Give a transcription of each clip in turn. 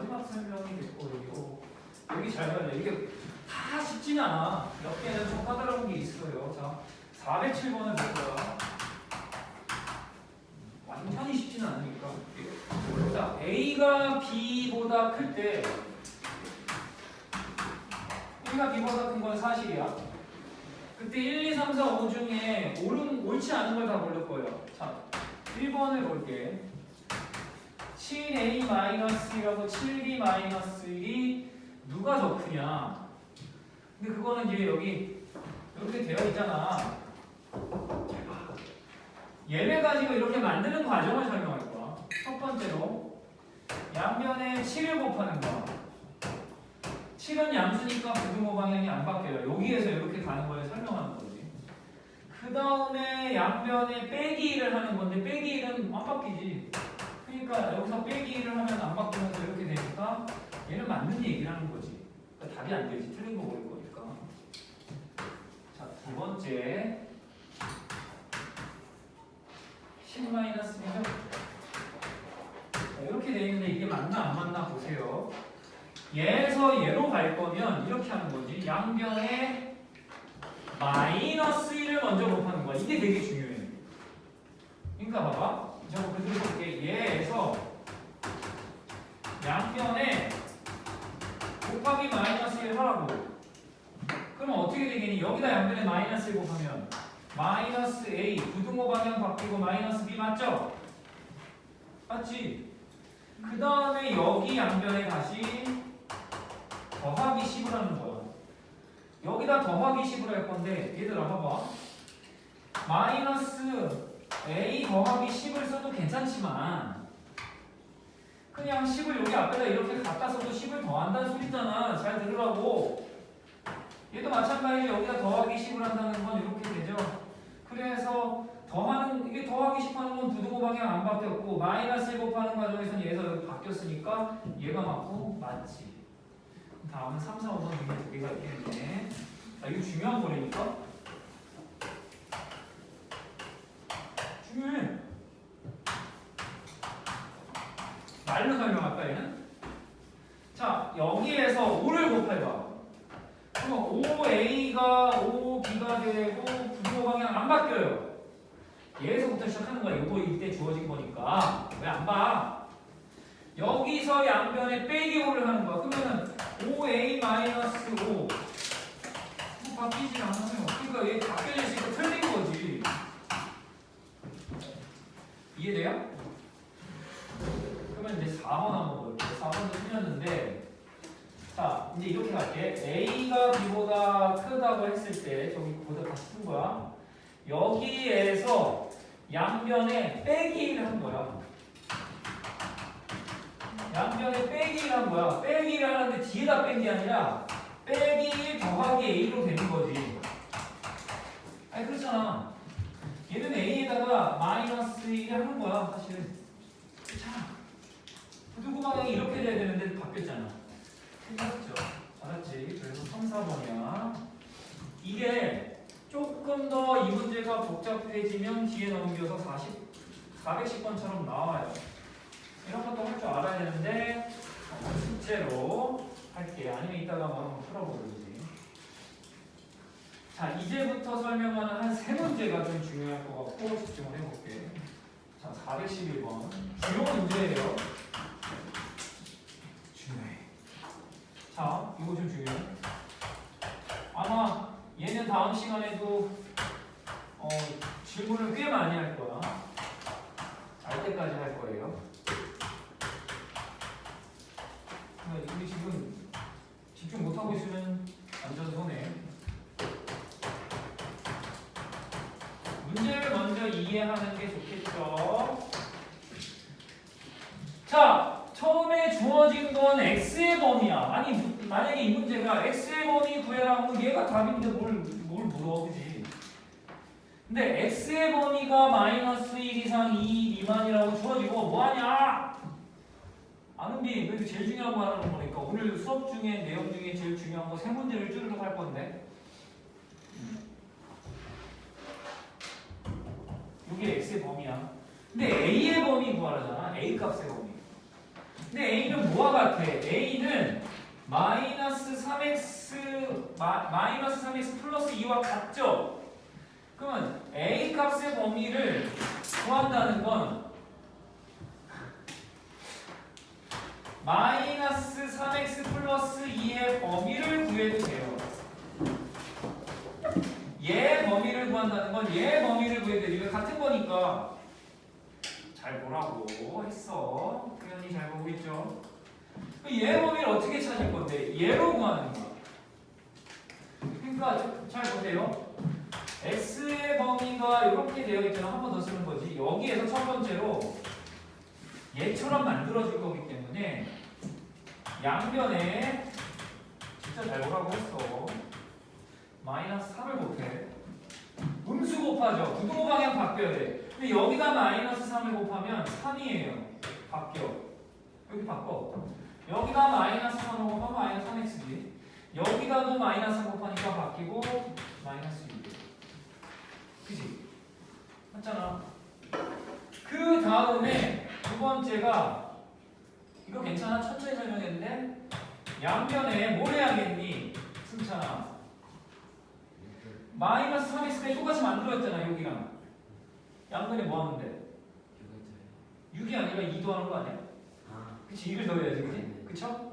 마지막 설명이 될 거예요. 여기 잘 봐야 돼. 이게 다 쉽지는 않아. 몇 개는 좀 까다로운 게 있어요. 자, 407번을 볼 거야. 완전히 쉽지는 않으니까. 자, A가 B보다 클 때 A가 B보다 큰 건 사실이야. 그때 1, 2, 3, 4, 5 중에 옳지 않은 걸 다 고를 거예요. 자, 1번을 볼게. 7A-1하고 7B-1이 누가 더 크냐? 근데 그거는 이제 여기 이렇게 되어 있잖아. 잘 봐. 얘를 가지고 이렇게 만드는 과정을 설명할 거야. 첫 번째로 양변에 7을 곱하는 거야. 7은 양수니까 부등호 방향이 안 바뀌어요. 여기에서 이렇게 가는 걸 설명하는 거지. 그 다음에 양변에 빼기 1을 하는 건데 빼기 1은 안 바뀌지. 그러니까 여기서 빼기 1을 하면 안 바뀌면서 이렇게 되니까 얘는 맞는 얘기를 하는 거지. 그러니까 답이 안 되지. 틀린 거 모를 거니까. 자, 두 번째 10-1이죠. 이렇게 돼 있는데 이게 맞나 안 맞나 보세요. 얘에서 얘로 갈 거면 이렇게 하는 거지. 양변에 마이너스 1을 먼저 곱하는 거야. 이게 되게 중요해. 그러니까 봐봐. 제가 그대로 볼게. 얘에서 양변에 곱하기 마이너스 1 하라고. 그럼 어떻게 되겠니? 여기다 양변에 마이너스 1 곱하면 마이너스 A 부등호 방향 바뀌고 마이너스 B 맞죠? 맞지? 그 다음에 여기 양변에 다시 더하기 10을 하는 거야. 여기다 더하기 10을 할 건데 얘들아 봐봐. 마이너스 A 더하기 10을 써도 괜찮지만 그냥 10을 여기 앞에다 이렇게 갖다 써도 10을 더한다는 소리잖아. 잘 들으라고. 얘도 마찬가지로 여기다 더하기 10을 한다는 건 이렇게 되죠. 그래서 이게 더하기 10 하는 건 부등호 방향 안 바뀌었고 마이너스 1 곱하는 과정에서는 얘에서 여기 바뀌었으니까 얘가 맞고 맞지. 다음은 3, 4, 5번 중에 두 개가 있겠네. 아, 이거 중요한 거라니까? 중요해. 말로 설명할까 얘는? 자, 여기에서 5를 곱해봐. 그럼 5A가 5B가 되고 부등호 방향 안 바뀌어요. 얘에서부터 시작하는 거야. 이거 이때 주어진 거니까. 왜 안 봐? 여기서 양변에 빼기 5를 하는 거야. 그러면은 5A-5 바뀌지 않아요. 그러니까 얘 바뀌어져 있으니까 틀린 거지. 이해돼요? 그러면 이제 4번 한번 볼게요. 4번도 틀렸는데 자 이제 이렇게 갈게. A가 B보다 크다고 했을 때 저기 보다 다시 쓴 거야. 여기에서 양변에 빼기 1을 한 거야. 양변에 빼기 1을 한 거야. 빼기 1을 하는데 뒤에다 뺀 게 아니라 빼기 1 더하기 A로 되는 거지. 아니 그렇잖아. 얘는 A에다가 마이너스 1을 하는 거야 사실. 자, 부등호 방향이 이렇게 돼야 되는데 바뀌었잖아. 틀렸죠. 알았지? 그래서 3, 4번이야. 이게 조금 더 이 문제가 복잡해지면 뒤에 넘겨서 410번처럼 나와요. 이런 것도 할 줄 알아야 되는데 숙제로 할게. 아니면 이따가 한번 풀어보든지. 자, 이제부터 설명하는 한 세 문제가 좀 중요할 것 같고 집중을 해볼게. 자, 411번 주요 문제예요. 중요해. 자, 이거 좀 중요해. 아마 얘는 다음 시간에도 질문을 꽤 많이 할 거야. 알 때까지 할 거예요. 우리 지금 집중 못하고 있으면 완전 손해. 문제를 먼저 이해하는 게 좋겠죠. 자, 처음에 주어진 건 x의 범위야. 아니 만약에 이 문제가 x의 범위 구해라 하면 얘가 답인데 뭘 물어, 그지? 근데 x의 범위가 마이너스 1 이상 2 미만이라고 주어지고 뭐하냐? 아는비, 이거 제일 중요한 거 하는 거니까 오늘 수업 중에 내용 중에 제일 중요한 거 세 문제를 쭈르륵 할 건데 이게 x의 범위야. 근데 a의 범위 구하라잖아. a 값의 범위. 근데 a는 뭐 뭐와 같아? a는 마이너스 3x 플러스 2와 같죠? 그러면 a 값의 범위를 구한다는 건 마이너스 3x 플러스 2의 범위를 구해도 돼요. 얘 범위를 구한다는 건 얘 범위를 구해도 돼요. 이거 같은 거니까 잘 보라고 했어. 표현이 잘 보고 있죠? 얘 범위를 어떻게 찾을 건데? 얘로 구하는 거야. 그러니까 잘 보세요. x의 범위가 이렇게 되어 있잖아. 한 번 더 쓰는 거지. 여기에서 첫 번째로 얘처럼 만들어질 거기 때문에 양변에 진짜 잘 보라고 했어. 마이너스 3을 곱해. 음수 곱하죠. 부등호 방향 바뀌어야 돼. 근데 여기다 마이너스 3을 곱하면 3이에요. 바뀌어. 여기 바꿔. 여기다 마이너스 3을 곱하면 마이너스 3x지. 여기다도 마이너스 3 곱하니까 바뀌고 마이너스 6. 그지? 맞잖아. 그 다음에 두 번째가 이거 괜찮아? 천천히 설명했는데 양변에 뭘 해야겠니? 승찬아. 마이너스 3x가 똑같이 만들어졌잖아. 여기랑 양변에 뭐 하는데? 6이 아니라 2도 하는 거 아니야? 그치? 2를 더해야지. 그치? 그쵸?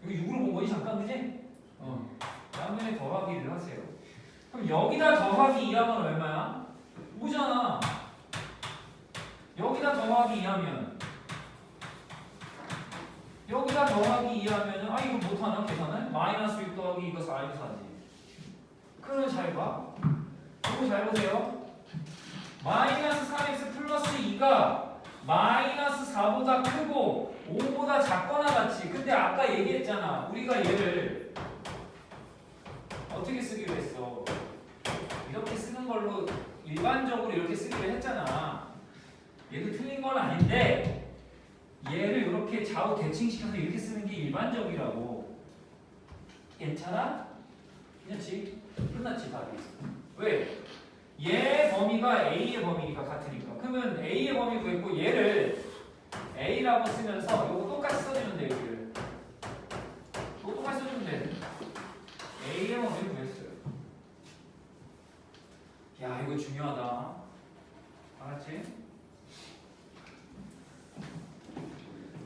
여기 6으로 본 거지 잠깐. 그치? 양변에 더하기를 하세요. 그럼 여기다 더하기 2하면 얼마야? 5잖아. 여기다 더하기 2하면 여기다 더하기 2하면은 이거 못하나 계산을? 마이너스 6 더하기 이거 4인 4지. 그러면 잘 봐. 이거 잘 보세요. 마이너스 3x 플러스 2가 마이너스 4보다 크고 5보다 작거나 같지. 근데 아까 얘기했잖아. 우리가 얘를 어떻게 쓰기로 했어? 이렇게 쓰는 걸로 일반적으로 이렇게 쓰기로 했잖아. 얘도 틀린 건 아닌데 얘를 이렇게 좌우 대칭시켜서 이렇게 쓰는 게 일반적이라고. 괜찮아? 괜찮지? 끝났지 답이. 왜? 얘 범위가 A의 범위가 같으니까. 그러면 A의 범위 구했고 얘를 A라고 쓰면서 이거 똑같이 써주면 돼. 여기를 이거 똑같이 써주면 돼. A의 범위를 구했어요. 야 이거 중요하다. 알았지?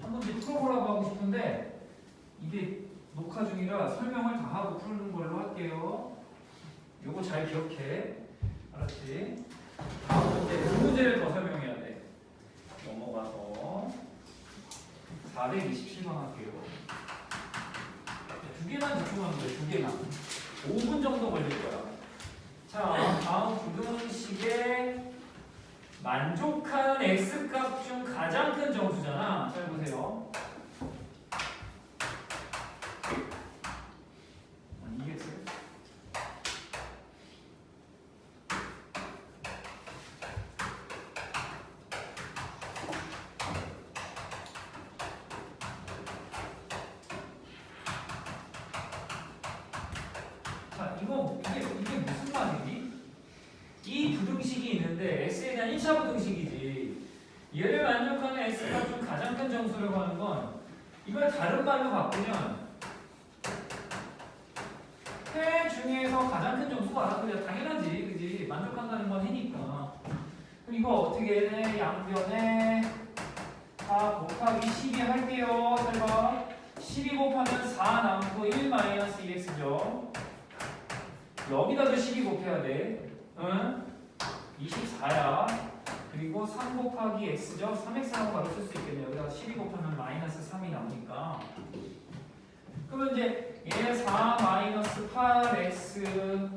한 문제 풀어보라고 하고 싶은데 이게 녹화 중이라 설명을 다 하고 푸는 걸로 할게요. 요거 잘 기억해. 알았지? 다음 문제, 두 문제를 더 설명해야 돼. 넘어가서 427번 할게요. 두 개만 집중하면 돼. 두 개만. 5분 정도 걸릴 거야. 자, 다음 부등식의 만족하는 x값 중 가장 큰 정수잖아. 잘 보세요. 이겠어요? 자, 이게 무슨 말이니? 이 부등식이 있는데 x에 대한 1차 부등식이지. 얘를 만족하는 x값 중 가장 큰 정수라고 하는 건 이걸 다른 말로 바꾸면 해 중에서 가장 큰 정수가 알아서 당연하지. 그지? 만족한다는 건 해니까. 그럼 이거 어떻게 해? 양변에 4 곱하기 12 할게요. 잘 봐. 12 곱하면 4 남고 1 마이너스 2x죠. 여기다도 12 곱해야 돼. 응? 24야. 그리고 3 곱하기 x죠. 3x라고 바로 쓸 수 있겠네요. 여기다가 12 곱하면 마이너스 3이 나오니까. 그러면 이제 얘 4 마이너스 8x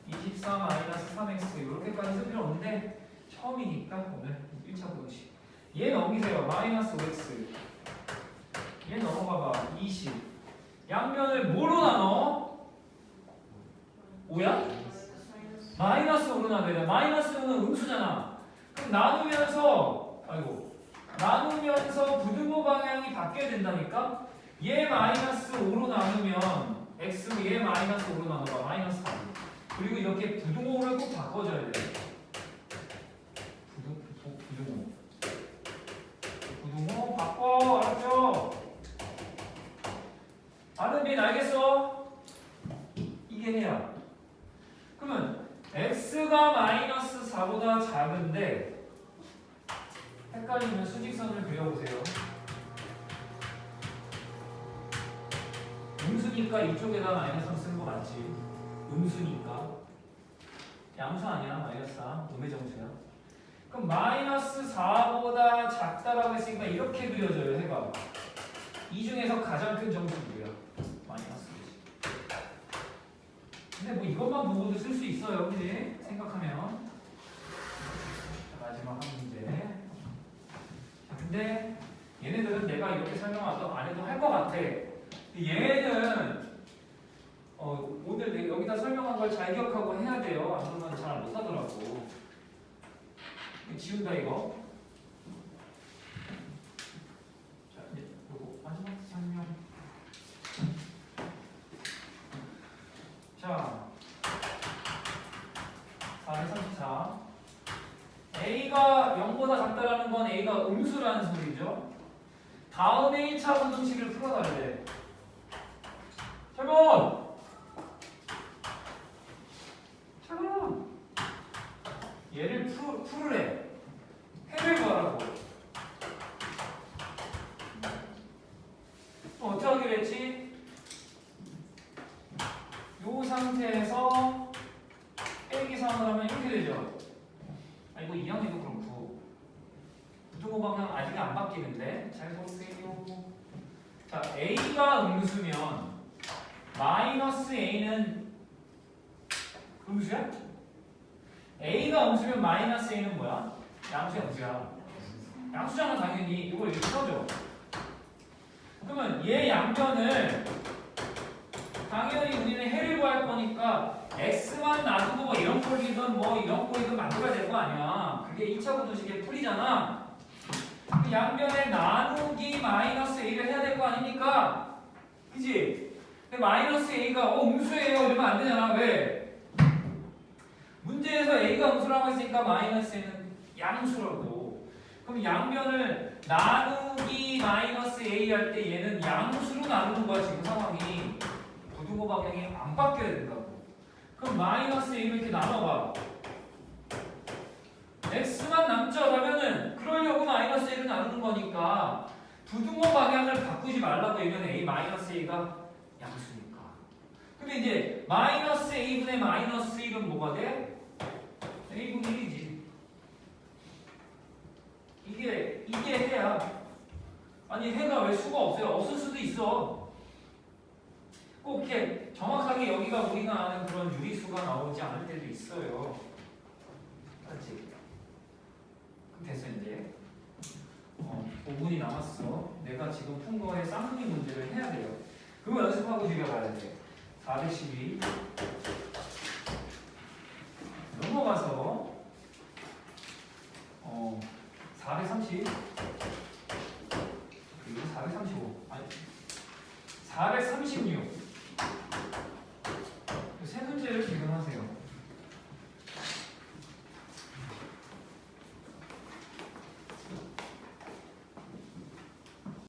24 마이너스 3x 이렇게까지 쓸 필요 없는데 처음이니까 오늘 1차 부등식. 얘 넘기세요. 마이너스 5x. 얘 넘어가봐. 20. 양면을 뭐로 나눠? 5야? 마이너스 5로 나눠야 돼. 마이너스 5는 음수잖아. 그럼 나누면서 부등호 방향이 바뀌어야 된다니까? 얘 마이너스 5로 나누면 x로 얘 마이너스 5로 나눠봐. 마이너스 4. 그리고 이렇게 부등호를 꼭 바꿔줘야 돼. 부등호 바꿔. 알았죠? R은 B는 알겠어? 이게 해야. 그러면 x가 마이너스 4보다 작은데 헷갈리면 수직선을 그려보세요. 음수니까 이쪽에다 마이너스 3 쓰는 거 맞지? 음수니까. 양수 아니야, 마이너스 4. 음의 정수야. 그럼 마이너스 4보다 작다라고 했으니까 이렇게 그려져요, 해봐. 이 중에서 가장 큰 정수고요. 마이너스. 근데 뭐 이것만 보고도 쓸 수 있어요, 그지? 생각하면. 자, 마지막 한 문제. 자, 근데 얘네들은 내가 이렇게 설명하도 안 해도 할 것 같아. 얘는 오늘 여기다 설명한 걸 잘 기억하고 해야 돼요. 안 그러면 잘 못하더라고. 지운다 이거. 자, 이제 요거 마지막 설명. 자, 434. A가 0보다 작다라는 건 A가 음수라는 소리죠. 다음에 1차 분동식을 풀어달래. 설문! 잠깐만. 얘를 풀으래. 해를 구하라고. 어떻게 하기로 했지? 이 상태에서 빼기 3을 하면 이렇게 되죠. 이거 2항이도 그럼 9. 부등호 방향 아직 안 바뀌는데 잘 보세요. 자, A가 음수면 마이너스 A는 음수야? A가 음수면 마이너스 A는 뭐야? 양수야, 음수야. 양수잖아, 당연히. 이걸 이렇게 써줘. 그러면 얘 양변을 당연히 우리는 해를 구할 거니까 x만 놔두고 뭐 이런 꼴이든 뭐 이런 꼴이든 만들어야 될 거 아니야. 그게 2차 분동식의 풀이잖아. 그 양변에 나누기 마이너스 a를 해야 될 거 아닙니까? 그지? 근데 마이너스 a가 음수예요 이러면 안 되잖아. 왜? 문제에서 a가 음수라고 했으니까 마이너스 a는 양수라고. 그럼 양변을 나누기 마이너스 a 할 때 얘는 양수로 나누는 거야 지금 상황이. 부등호 방향이 안 바뀌어야 된다고. 그럼 마이너스 a를 이렇게 나눠봐. x만 남죠? 그러면은 그러려고 마이너스 a를 나누는 거니까 부등호 방향을 바꾸지 말라고 얘기하면 a 마이너스 a가 양수니까. 근데 이제 마이너스 a분의 마이너스 1은 뭐가 돼? a분의 1이지. 이게 해야. 아니 해가 왜 수가 없어요? 없을 수도 있어. 꼭 이렇게 정확하게 여기가 우리가 아는 그런 유리수가 나오지 않을 때도 있어요. 맞지? 그럼 됐어 이제. 5분이 남았어. 내가 지금 푼 거에 쌍둥이 문제를 해야 돼요. 그거 연습하고 집에 가야 돼. 412 넘어가서 430